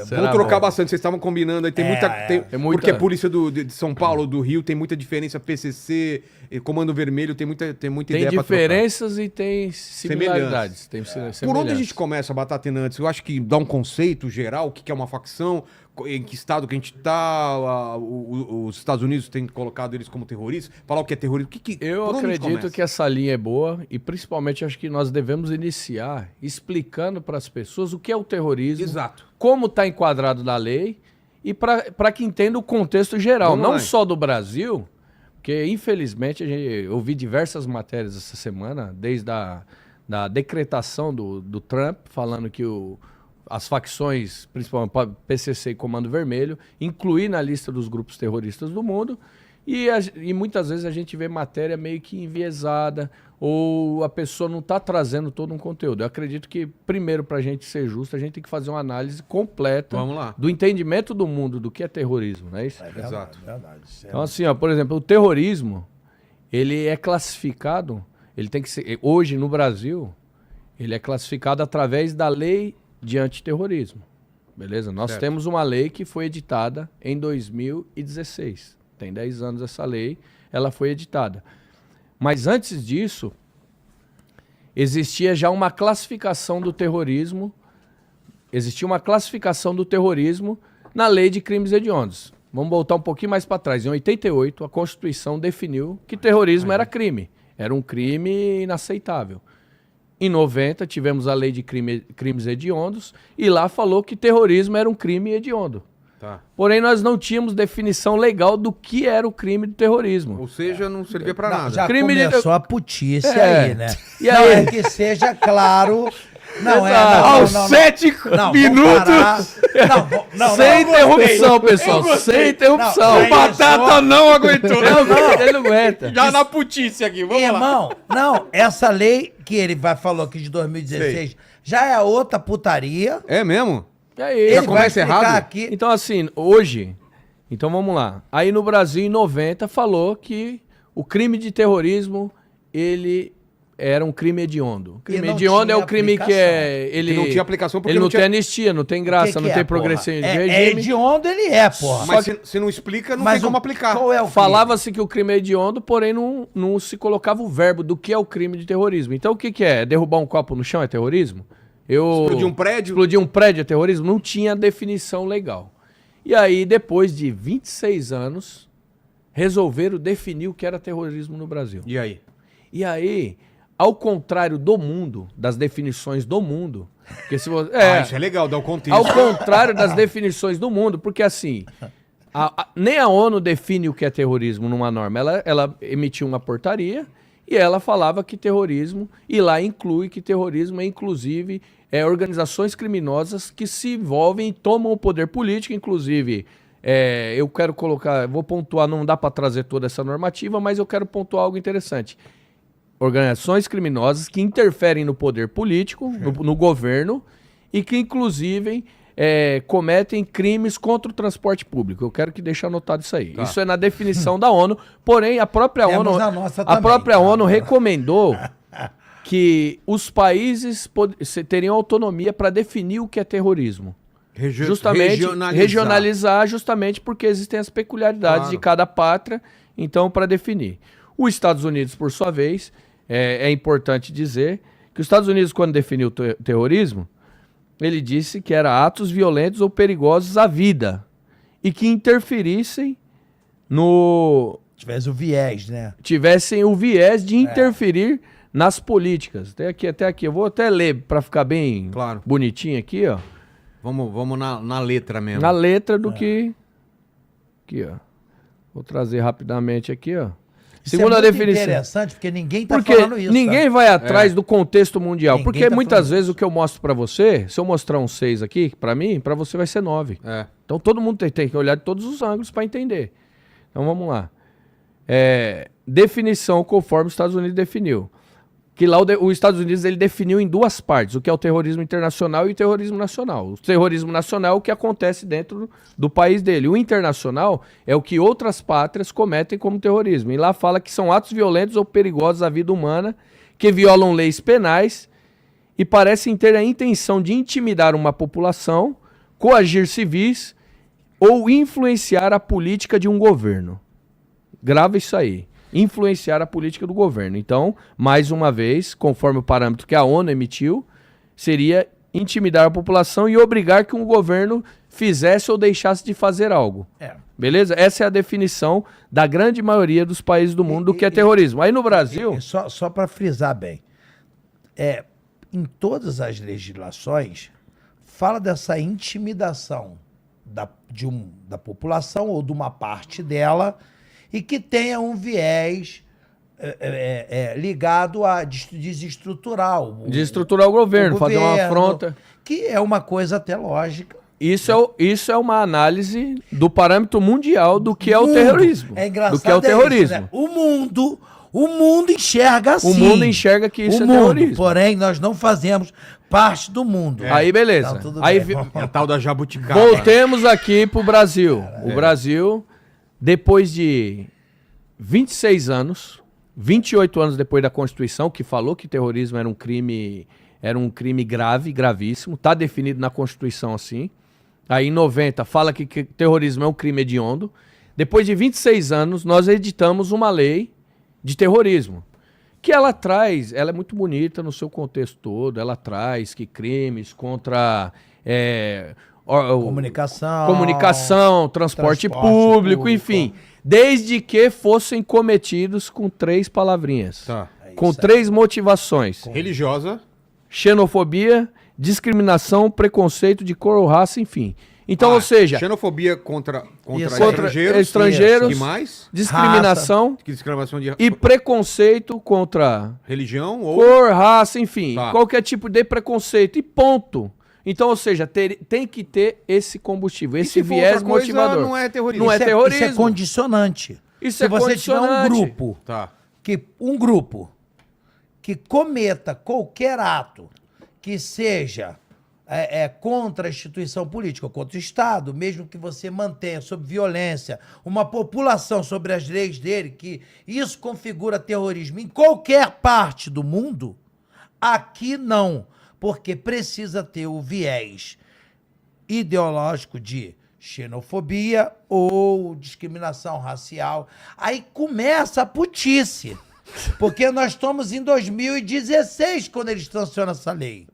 Vamos trocar bastante, vocês estavam combinando aí, tem muita... Porque a polícia de São Paulo, do Rio, tem muita diferença, PCC, Comando Vermelho, tem muita ideia pra trocar. Tem diferenças e tem similaridades. Tem Por onde a gente começa, Batatina, antes? Eu acho que dá um conceito geral, o que é uma facção, em que estado que a gente tá, os Estados Unidos têm colocado eles como terroristas, falar o que é terrorismo. Eu acredito que essa linha é boa e principalmente acho que nós devemos iniciar explicando para as pessoas o que é o terrorismo, exato, como está enquadrado na lei e para que entenda o contexto geral, não só do Brasil, porque infelizmente eu ouvi diversas matérias essa semana, desde da decretação do Trump, falando que as facções, principalmente PCC e Comando Vermelho, incluir na lista dos grupos terroristas do mundo, e muitas vezes a gente vê matéria meio que enviesada, ou a pessoa não está trazendo todo um conteúdo. Eu acredito que, primeiro, para a gente ser justo, a gente tem que fazer uma análise completa do entendimento do mundo do que é terrorismo, não é isso? Exato. Então, assim, por exemplo, o terrorismo, ele é classificado, ele tem que ser, hoje no Brasil, ele é classificado através da lei de antiterrorismo, beleza? Nós temos uma lei que foi editada em 2016. Tem 10 anos essa lei, ela foi editada. Mas antes disso, existia já uma classificação do terrorismo, na lei de crimes hediondos. Vamos voltar um pouquinho mais para trás. Em 88, a Constituição definiu que terrorismo era crime. Era um crime inaceitável. Em 90, tivemos a lei de crimes hediondos e lá falou que terrorismo era um crime hediondo. Tá. Porém, nós não tínhamos definição legal do que era o crime do terrorismo. Ou seja, não servia pra nada. Já crime começou a putice aí, né? E aí? Não, é que seja claro... Aos 7 minutos. Sem interrupção, pessoal. Sem interrupção. O Batata não aguentou. Ele não aguenta. Já na putice aqui, vamos lá. Irmão, essa lei que ele falou aqui de 2016 já é outra putaria. É mesmo? E aí? Ele vai explicar errado? aqui. Então, assim, hoje... Então, vamos lá. Aí no Brasil, em 90, falou que o crime de terrorismo, ele... era um crime hediondo. O crime hediondo é o crime que é... Ele não tinha aplicação porque ele não tem anistia, não tem graça, não tem progressão de regime. É hediondo, ele é, porra. Mas se não explica, não tem como aplicar. Qual é o crime? Falava-se que o crime é hediondo, porém não se colocava o verbo do que é o crime de terrorismo. Então o que é? Derrubar um copo no chão é terrorismo? Explodir um prédio? Explodir um prédio é terrorismo? Não tinha definição legal. E aí, depois de 26 anos, resolveram definir o que era terrorismo no Brasil. E aí? E aí... Ao contrário do mundo, das definições do mundo... Porque se você, isso é legal, dá o contexto. Ao contrário das definições do mundo, porque assim, nem a ONU define o que é terrorismo numa norma. Ela emitiu uma portaria e ela falava que terrorismo, e lá inclui que terrorismo é inclusive organizações criminosas que se envolvem e tomam o poder político, inclusive... eu quero colocar, vou pontuar, não dá para trazer toda essa normativa, mas eu quero pontuar algo interessante. Organizações criminosas que interferem no poder político, no governo, e que, inclusive, cometem crimes contra o transporte público. Eu quero que deixe anotado isso aí. Tá. Isso é na definição da ONU, porém, a própria ONU recomendou que os países teriam autonomia para definir o que é terrorismo. Justamente regionalizar, justamente porque existem as peculiaridades de cada pátria, então, para definir. Os Estados Unidos, por sua vez... É importante dizer que os Estados Unidos, quando definiu o terrorismo, ele disse que era atos violentos ou perigosos à vida e que interferissem no... Tivessem o viés de interferir nas políticas. Até aqui. Eu vou até ler para ficar bem bonitinho aqui, ó. Vamos na letra mesmo. Na letra do que... Aqui, ó. Vou trazer rapidamente aqui, ó. Segunda definição. Interessante, porque ninguém está falando isso. Ninguém vai atrás do contexto mundial. Porque muitas vezes o que eu mostro para você, se eu mostrar um 6 aqui, para mim, para você vai ser 9. Então todo mundo tem que olhar de todos os ângulos para entender. Então vamos lá. Definição conforme os Estados Unidos definiu. Que lá os Estados Unidos ele definiu em duas partes, o que é o terrorismo internacional e o terrorismo nacional. O terrorismo nacional é o que acontece dentro do país dele. O internacional é o que outras pátrias cometem como terrorismo. E lá fala que são atos violentos ou perigosos à vida humana, que violam leis penais e parecem ter a intenção de intimidar uma população coagir civis ou influenciar a política de um governo. Grava isso aí. Influenciar a política do governo. Então, mais uma vez, conforme o parâmetro que a ONU emitiu, seria intimidar a população e obrigar que um governo fizesse ou deixasse de fazer algo. Beleza? Essa é a definição da grande maioria dos países do mundo do que é terrorismo. Aí no Brasil... Só para frisar bem, em todas as legislações, fala dessa intimidação da população ou de uma parte dela e que tenha um viés ligado a desestruturar desestruturar o governo, fazer uma afronta. Que é uma coisa até lógica. Isso é uma análise do parâmetro mundial do que é o terrorismo. É engraçado. Do que é o terrorismo. Isso, né? O mundo enxerga assim. O mundo enxerga que isso é terrorismo. Porém, nós não fazemos parte do mundo. Aí, beleza. Então, tudo aí, bem. É a tal da jabuticaba. Voltemos aqui pro Brasil. O Brasil, depois de 26 anos, 28 anos depois da Constituição, que falou que terrorismo era um crime grave, gravíssimo, está definido na Constituição assim. Aí em 90 fala que terrorismo é um crime hediondo. Depois de 26 anos, nós editamos uma lei de terrorismo. Que ela é muito bonita no seu contexto todo, ela traz que crimes contra comunicação, transporte público, enfim, desde que fossem cometidos com 3 palavrinhas, com 3 motivações. Religiosa. Xenofobia, discriminação, preconceito de cor ou raça, enfim. Então, ou seja... Xenofobia contra estrangeiros. Que mais? Discriminação. Discriminação de... E preconceito contra... religião ou... cor, raça, enfim. Qualquer tipo de preconceito. E ponto. Então, ou seja, tem que ter esse combustível, esse viés motivador. Não é terrorismo. Não é terrorismo. Isso é condicionante. Isso Se você tiver um grupo que cometa qualquer ato que seja contra a instituição política, contra o Estado, mesmo que você mantenha sob violência uma população sobre as leis dele, que isso configura terrorismo em qualquer parte do mundo, aqui não, porque precisa ter o viés ideológico de xenofobia ou discriminação racial. Aí começa a putice. Porque nós estamos em 2016 quando eles sancionam essa lei.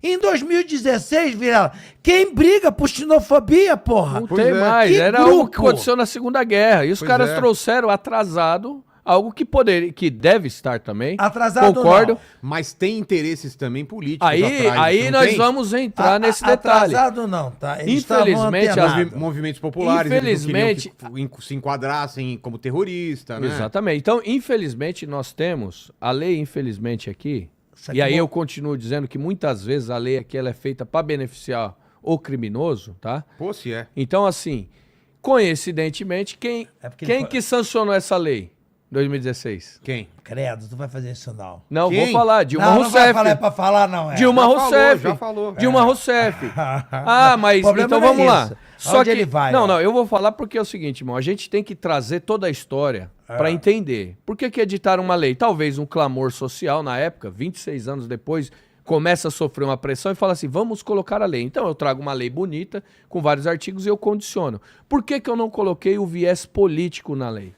Em 2016, Vilela, quem briga por xenofobia, porra? Não tem mais. Era algo que aconteceu na Segunda Guerra. E os caras trouxeram atrasado algo que deve estar também. Atrasado concordo. não. Mas tem interesses também políticos Aí nós vamos entrar nesse detalhe. Atrasado não, tá? Eles infelizmente, os movimentos populares infelizmente, que se enquadrassem como terrorista, né? Exatamente. Então, infelizmente, nós temos a lei, infelizmente, aqui, e aí eu continuo dizendo que muitas vezes a lei aqui ela é feita para beneficiar o criminoso, tá? Pô, se é. Então, assim, coincidentemente, quem que sancionou essa lei? 2016. Quem? Credo, tu vai fazer isso não. Não, vou falar. Dilma Rousseff. Não vai falar, é pra falar, não. Dilma Rousseff. Já falou. Dilma Rousseff. Mas então vamos lá. Só que ele vai. Não, eu vou falar porque é o seguinte, irmão. A gente tem que trazer toda a história para entender. Por que editaram uma lei? Talvez um clamor social na época, 26 anos depois, começa a sofrer uma pressão e fala assim, vamos colocar a lei. Então eu trago uma lei bonita, com vários artigos e eu condiciono. Por que eu não coloquei o viés político na lei?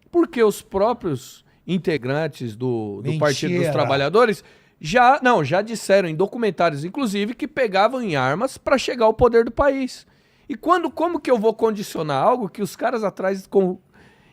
Porque os próprios integrantes do Partido dos Trabalhadores já disseram em documentários, inclusive, que pegavam em armas para chegar ao poder do país. E como que eu vou condicionar algo que os caras atrás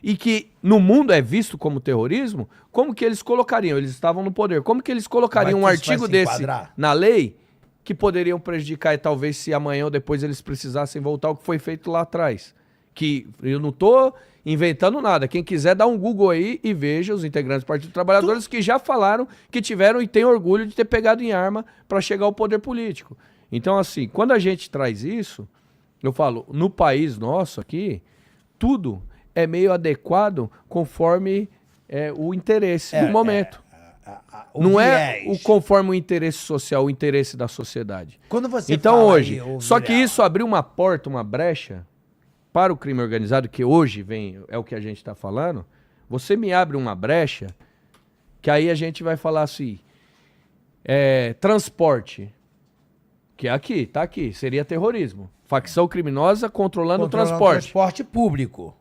e que no mundo é visto como terrorismo, como que eles colocariam? Eles estavam no poder. Como que eles colocariam um artigo desse na lei que poderiam prejudicar e talvez se amanhã ou depois eles precisassem voltar ao que foi feito lá atrás? Que eu não tô inventando nada. Quem quiser dar um Google aí e veja os integrantes do Partido dos Trabalhadores que já falaram que tiveram e têm orgulho de ter pegado em arma para chegar ao poder político. Então, assim, quando a gente traz isso, eu falo, no país nosso aqui, tudo é meio adequado conforme o interesse do momento. Não é conforme o interesse social, o interesse da sociedade. Quando você então hoje, só que isso abriu uma porta, uma brecha para o crime organizado, que hoje é o que a gente está falando, você me abre uma brecha, que aí a gente vai falar assim, transporte. Que é aqui, tá aqui. Seria terrorismo. Facção criminosa controlando o Controlando transporte. transporte público.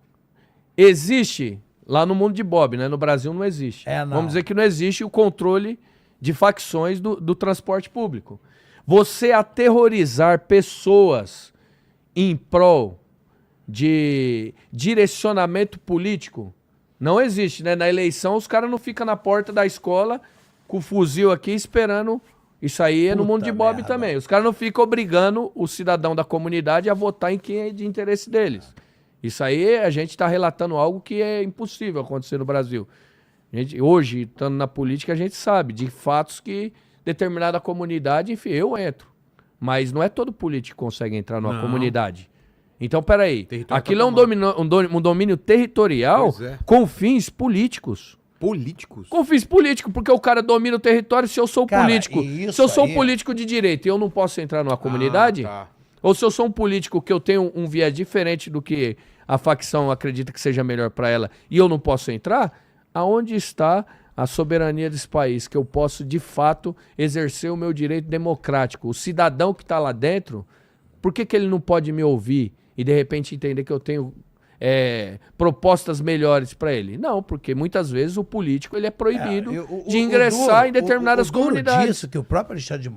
Existe lá no mundo de Bob, né? No Brasil não existe. Não. Vamos dizer que não existe o controle de facções do transporte público. Você aterrorizar pessoas em prol de direcionamento político não existe, né? Na eleição os caras não ficam na porta da escola com o fuzil aqui esperando. Isso aí é no mundo de Bob também. Os caras não ficam obrigando o cidadão da comunidade a votar em quem é de interesse deles. Isso aí a gente está relatando algo que é impossível acontecer no Brasil. Hoje, estando na política, a gente sabe de fatos que determinada comunidade, enfim, eu entro. Mas não é todo político que consegue entrar numa comunidade. Então, peraí. Aquilo é um domínio territorial com fins políticos. Políticos? Com fins políticos, porque o cara domina o território. Se eu sou político, se eu sou um político de direita e eu não posso entrar numa comunidade, ou se eu sou um político que eu tenho um viés diferente do que a facção acredita que seja melhor para ela e eu não posso entrar, aonde está a soberania desse país? Que eu posso, de fato, exercer o meu direito democrático. O cidadão que está lá dentro, por que ele não pode me ouvir e, de repente, entender que eu tenho propostas melhores para ele? Não, porque muitas vezes o político ele é proibido de ingressar em determinadas comunidades. Disso que o próprio Alexandre de